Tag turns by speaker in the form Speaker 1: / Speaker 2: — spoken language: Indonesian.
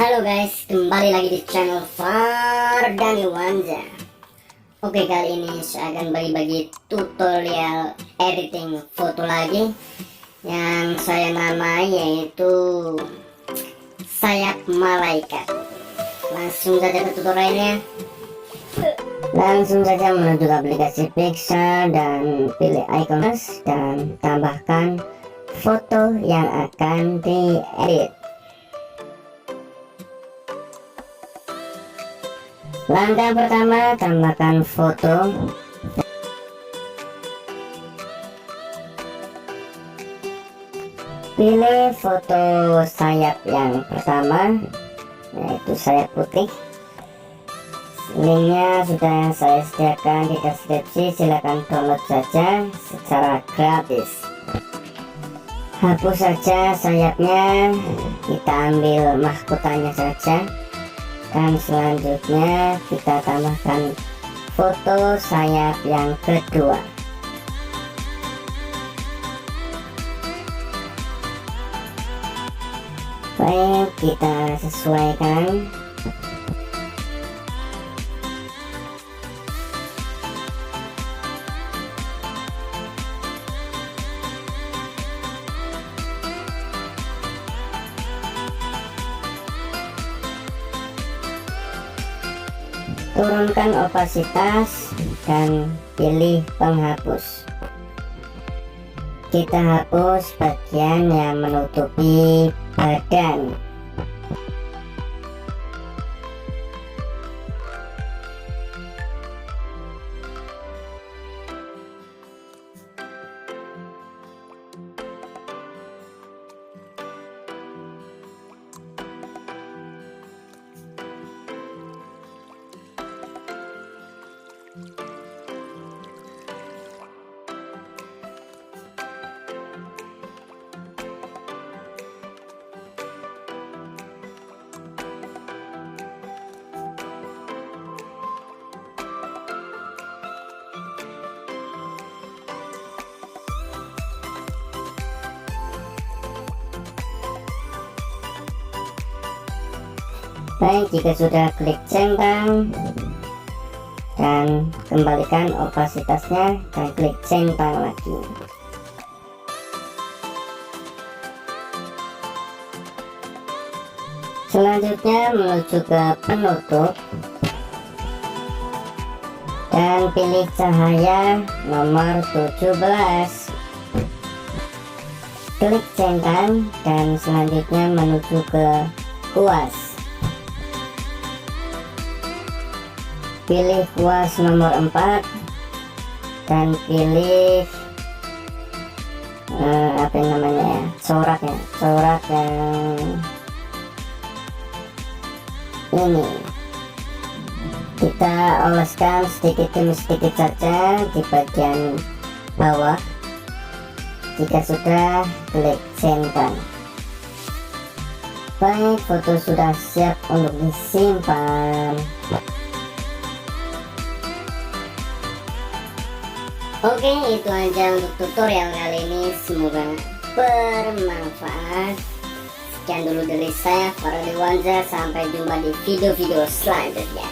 Speaker 1: Halo guys, kembali lagi di channel Wanja. Oke, kali ini saya akan bagi-bagi tutorial editing foto lagi yang saya namai yaitu sayap malaikat. Langsung saja ke tutorialnya. Langsung saja menuju aplikasi PicsArt dan pilih icon plus dan tambahkan foto yang akan diedit. Langkah pertama, tambahkan foto. Pilih foto sayap yang pertama, yaitu sayap putih. Linknya sudah saya sediakan di deskripsi, silahkan download saja secara gratis. Hapus saja sayapnya, kita ambil mahkotanya saja. Dan selanjutnya kita tambahkan foto sayap yang kedua. Baik, kita sesuaikan. Turunkan opasitas dan pilih penghapus. Kita hapus bagian yang menutupi badan. Baik, jika sudah klik centang dan kembalikan opasitasnya dan klik centang lagi. Selanjutnya menuju ke penutup dan pilih cahaya nomor 17. Klik centang dan selanjutnya menuju ke kuas. Pilih kuas nomor 4 dan pilih apa namanya ya, corak yang ini. Kita oleskan sedikit demi sedikit saja di bagian bawah. Jika sudah, klik centang. Baik, foto sudah siap untuk disimpan. Oke, itu aja untuk tutorial kali ini, semoga bermanfaat. Sekian dulu dari saya, Keren Di Wanja. Sampai jumpa di video-video selanjutnya.